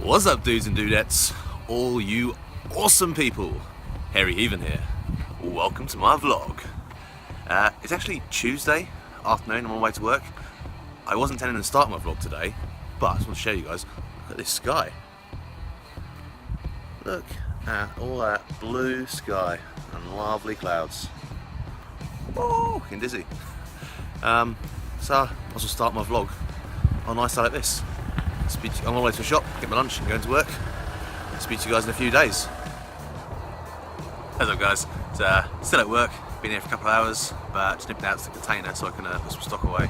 What's up, dudes and dudettes? All you awesome people. Heathen here. Welcome to my vlog. It's actually Tuesday afternoon. I'm on my way to work. I wasn't intending to start my vlog today, but I just want to show you guys. Look at this sky. Look at all that blue sky and lovely clouds. Oh, getting dizzy. So I will start my vlog on a nice day like this. I'm on my way to the shop, get my lunch and going to work. Speak to you guys in a few days. What's up, guys? Still at work, been here for a couple of hours, but just nipped out to the container so I can put some stock away.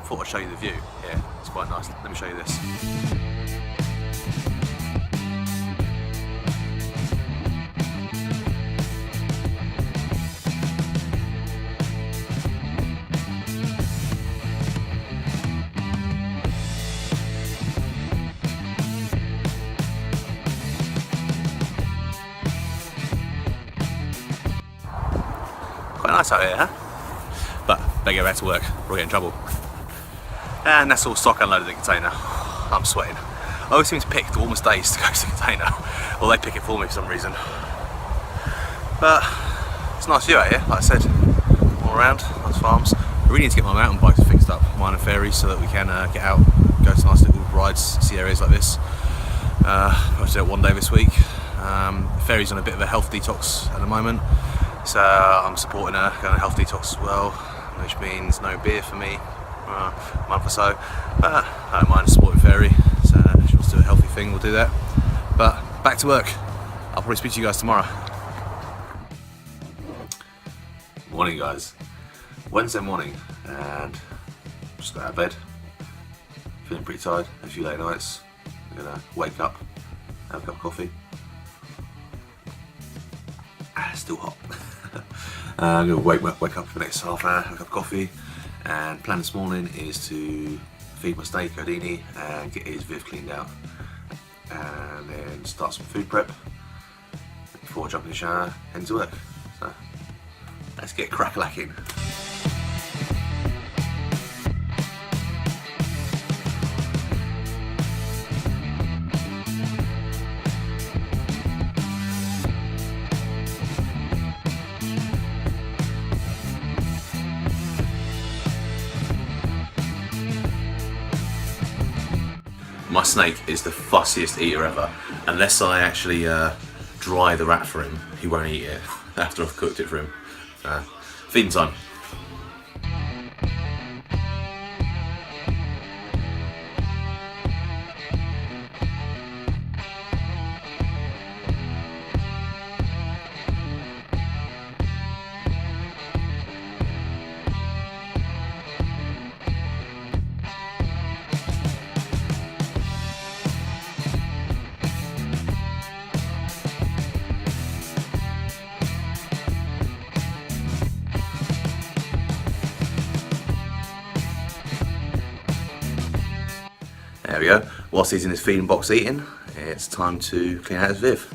Thought I'd show you the view. Yeah, it's quite nice. Let me show you this. Quite nice out here, huh? But better get back to work, or I'll get in trouble. And that's all stock unloaded in the container. I'm sweating. I always seem to pick the warmest days to go to the container, or they pick it for me for some reason. But it's a nice view out here, like I said, all around, nice farms. I really need to get my mountain bikes fixed up, mine and Fairy, so that we can get out, go to nice little rides, see areas like this. I'll do it one day this week. Fairy's on a bit of a health detox at the moment. So I'm supporting her, going on a health detox as well, which means no beer for me a month or so. But I don't mind supporting Fairy, so if she wants to do a healthy thing, we'll do that. But back to work. I'll probably speak to you guys tomorrow. Morning, guys. Wednesday morning, and just got out of bed. Feeling pretty tired, a few late nights. I'm gonna wake up, have a cup of coffee. Still hot. I'm going to wake up for the next half hour, have a cup of coffee, and plan this morning is to feed my snake Odini and get his Viv cleaned out, and then start some food prep before jumping in the shower, heading to work. So let's get crack-lacking. My snake is the fussiest eater ever. Unless I actually dry the rat for him, he won't eat it after I've cooked it for him. Feeding time. There we go. Whilst he's in his feeding box eating, it's time to clean out his Viv.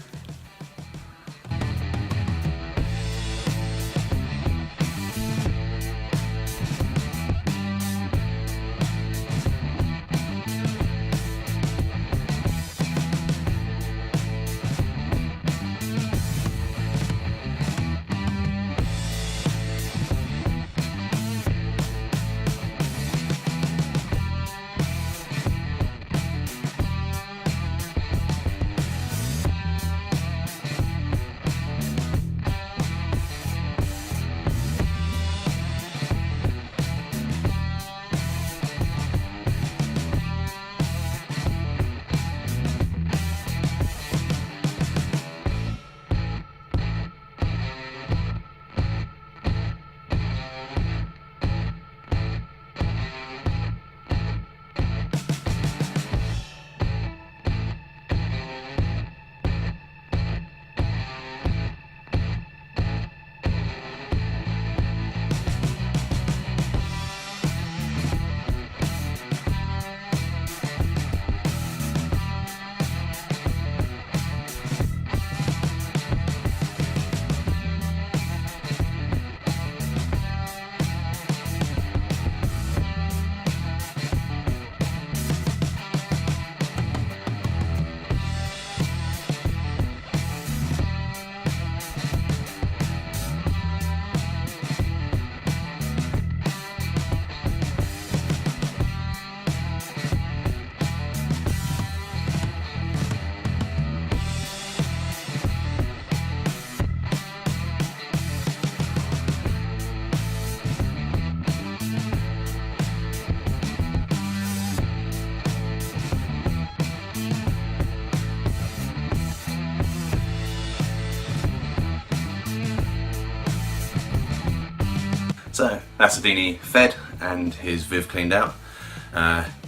That's Adini fed and his Viv cleaned out.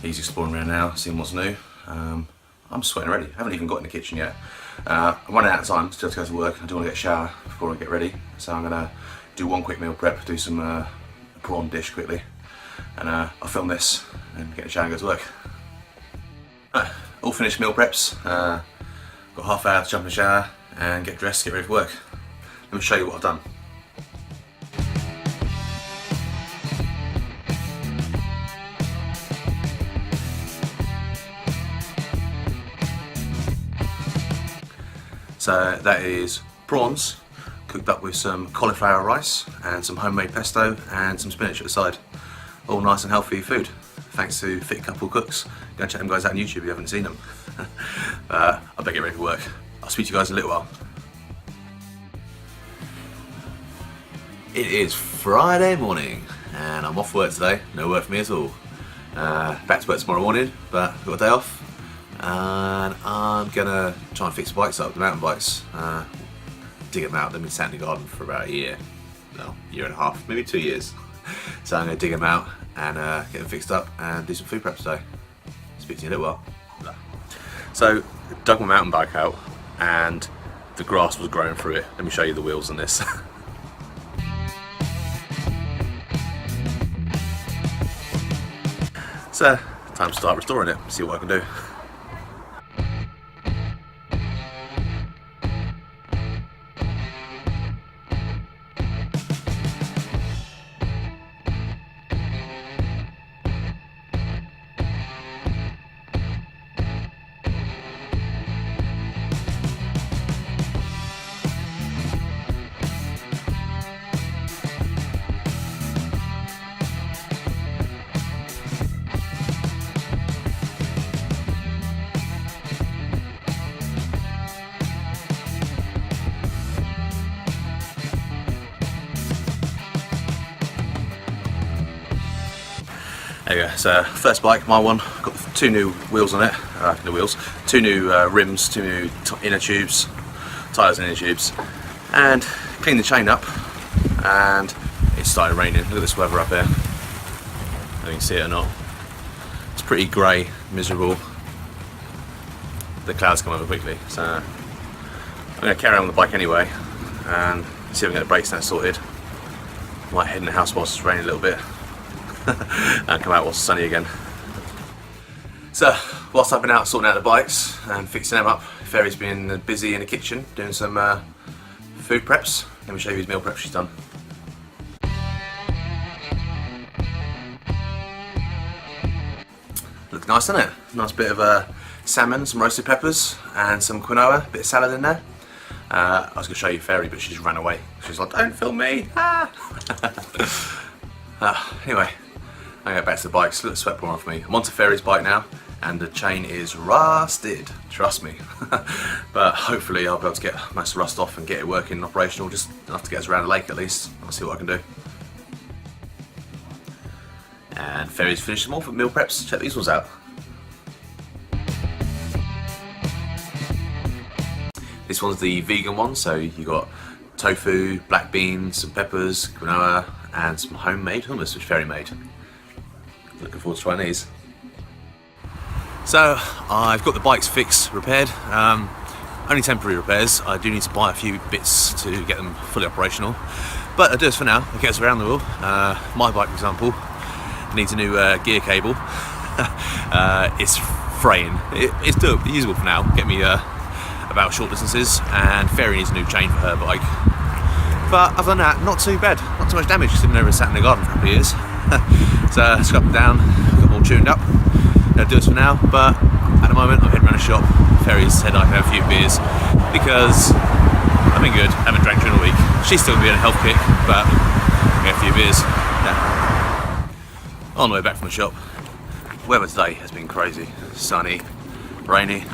He's exploring around now, seeing what's new. I'm sweating already. I haven't even got in the kitchen yet. I'm running out of time, still to go to work. I do want to get a shower before I get ready. So I'm gonna do one quick meal prep, do some prawn dish quickly. And I'll film this and get a shower and go to work. All finished meal preps. Got half hour to jump in the shower and get dressed, get ready for work. Let me show you what I've done. So that is prawns cooked up with some cauliflower rice and some homemade pesto and some spinach at the side. All nice and healthy food, thanks to Fit Couple Cooks. Go and check them guys out on YouTube if you haven't seen them. I better get ready for work. I'll speak to you guys in a little while. It is Friday morning and I'm off work today. No work for me at all. Back to work tomorrow morning, but I've got a day off. And I'm gonna try and fix the bikes up, the mountain bikes. Dig them out. They've been sat in the garden for about a year. No, year and a half, maybe 2 years. So I'm gonna dig them out and get them fixed up and do some food prep today. Speak to you in a little while. So, dug my mountain bike out and the grass was growing through it. Let me show you the wheels on this. So, time to start restoring it, see what I can do. There you go, so first bike, my one, got 2 new wheels on it, two new rims, 2 new inner tubes, tyres and inner tubes, and cleaned the chain up and it started raining. Look at this weather up here, I don't know if you can see it or not. It's pretty grey, miserable, the clouds come over quickly, so I'm going to carry on with the bike anyway and see if I can get the brakes now sorted. Might head in the house whilst it's raining a little bit. And come out whilst it's sunny again. So, whilst I've been out sorting out the bikes and fixing them up, Fairy's been busy in the kitchen doing some food preps. Let me show you his meal prep she's done. Looks nice, doesn't it? Nice bit of salmon, some roasted peppers and some quinoa, bit of salad in there. I was going to show you Fairy, but she just ran away. She's like, don't film me! Ah! Anyway, I'm going to get back to the bikes. Look at the sweat pouring off me. I'm onto Fairy's bike now and the chain is rusted, trust me. But hopefully I'll be able to get most of the rust off and get it working and operational, just enough to get us around the lake at least. I'll see what I can do. And Fairy's finished some more meal preps. Check these ones out. This one's the vegan one, so you got tofu, black beans, some peppers, quinoa, and some homemade hummus which Fairy made. Looking forward to trying these. So I've got the bikes fixed, repaired. Only temporary repairs. I do need to buy a few bits to get them fully operational, but I'll do this for now. It gets around the wheel. My bike, for example, needs a new gear cable. It's fraying. It's usable for now. Get me about short distances, and Fairy needs a new chain for her bike. But other than that, not too bad. Not too much damage, considering they were sat in the garden for a couple of years. So scrubbed them down, got them all tuned up. That'll do us for now, but at the moment I'm heading around the shop. Fairy's said I can have a few beers because I've been good, haven't drank during the week. She's still going to be on a health kick, but I'll get a few beers. Yeah. On the way back from the shop. Weather today has been crazy. Sunny, rainy.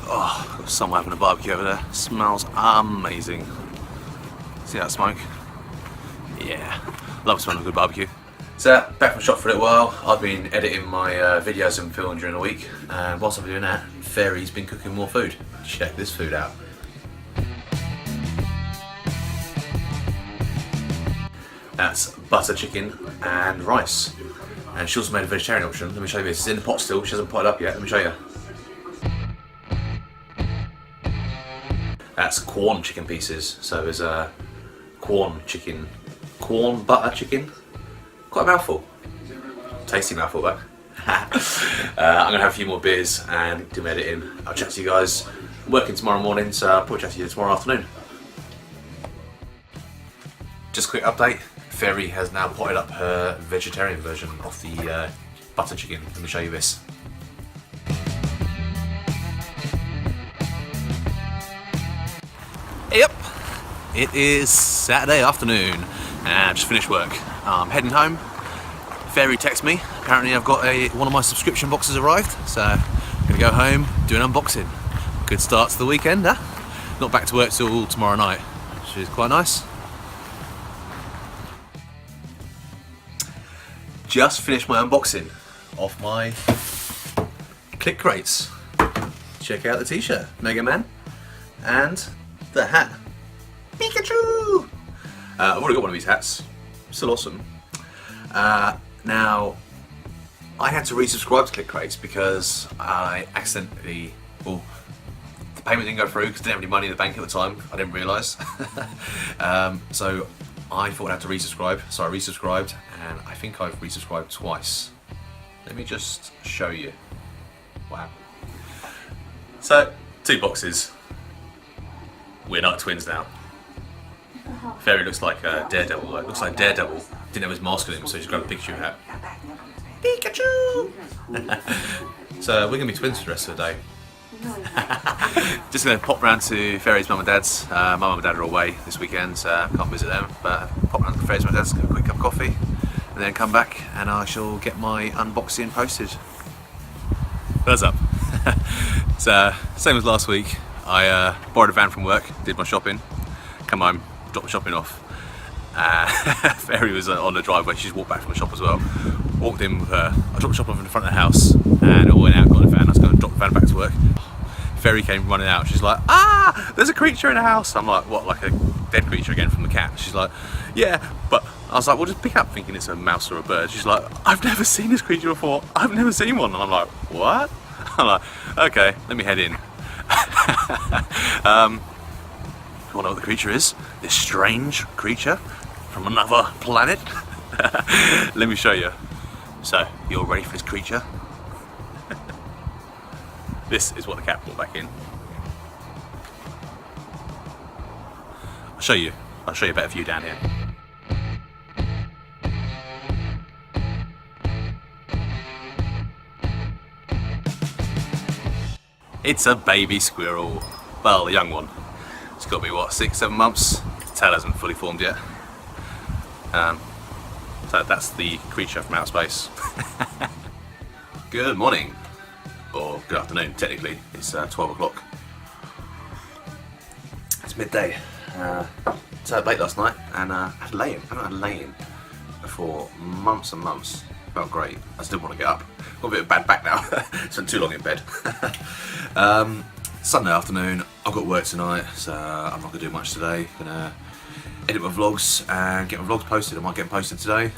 Oh, got someone having a barbecue over there. Smells amazing. See that smoke? Yeah, love the smell of a good barbecue. So, back from the shop for a little while. I've been editing my videos and filming during the week, and whilst I've been doing that, Fairy's been cooking more food. Check this food out. That's butter chicken and rice. And she also made a vegetarian option. Let me show you this. It's in the pot still. She hasn't put it up yet. Let me show you. That's Quorn chicken pieces. So there's a Quorn chicken, Quorn butter chicken. Quite a mouthful. Tasty mouthful though. I'm gonna have a few more beers and do my editing. I'll chat to you guys. I'm working tomorrow morning, so I'll probably chat to you tomorrow afternoon. Just a quick update. Fairy has now potted up her vegetarian version of the butter chicken. Let me show you this. Yep, it is Saturday afternoon and I just finished work. I'm heading home. Fairy texted me. Apparently I've got one of my subscription boxes arrived, so I'm going to go home, do an unboxing. Good start to the weekend, huh? Not back to work till tomorrow night, which is quite nice. Just finished my unboxing of my click crates. Check out the t-shirt, Mega Man, and the hat, Pikachu! I've already got one of these hats, still awesome. Now, I had to resubscribe to click crates because I accidentally, well, the payment didn't go through because I didn't have any money in the bank at the time. I didn't realise. So I thought I had to resubscribe, so I resubscribed, and I think I've resubscribed twice. Let me just show you. Wow. So, 2 boxes. We're not twins now. Fairy looks like Daredevil, though. Looks like Daredevil. Didn't have his mask on him, so he's got a Pikachu hat. Pikachu! So, we're going to be twins for the rest of the day. Just going to pop round to Fairy's mum and dad's. My mum and dad are away this weekend, so I can't visit them. But pop round to Fairy's mum and dad's, get a quick cup of coffee, and then come back and I shall get my unboxing posted. What's up? So, same as last week. I borrowed a van from work, did my shopping, come home, dropped the shopping off. Fairy was on the driveway, she just walked back from the shop as well. Walked in with her, I dropped the shop off in the front of the house and I went out, got in the van, I was going to drop the van back to work. Fairy came running out, she's like, ah, there's a creature in the house. I'm like, what, like a dead creature again from the cat? She's like, yeah, but I was like, well, just pick up, thinking it's a mouse or a bird. She's like, I've never seen this creature before, I've never seen one. And I'm like, what? I'm like, okay, let me head in. You wanna know what the creature is? This strange creature from another planet? Let me show you. So, you're ready for this creature? This is what the cat brought back in. I'll show you a better view down here. It's a baby squirrel. Well, a young one. It's got to be what, 6-7 months? The tail hasn't fully formed yet. So that's the creature from outer space. Good morning, or good afternoon. Technically, it's 12 o'clock. It's midday. So late last night, and I had lay-in. I haven't had lay-in for months and months. Felt great. I just didn't want to get up. Got a bit of bad back now. Spent too long in bed. Sunday afternoon, I've got work tonight, so I'm not going to do much today. Gonna edit my vlogs and get my vlogs posted. I might get them posted today.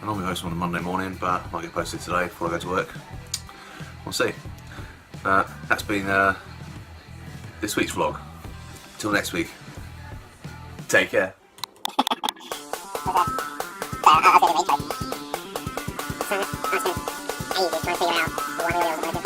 I normally post them on a Monday morning, but I might get posted today before I go to work. We'll see. That's been this week's vlog. Till next week. Take care. I was trying to figure out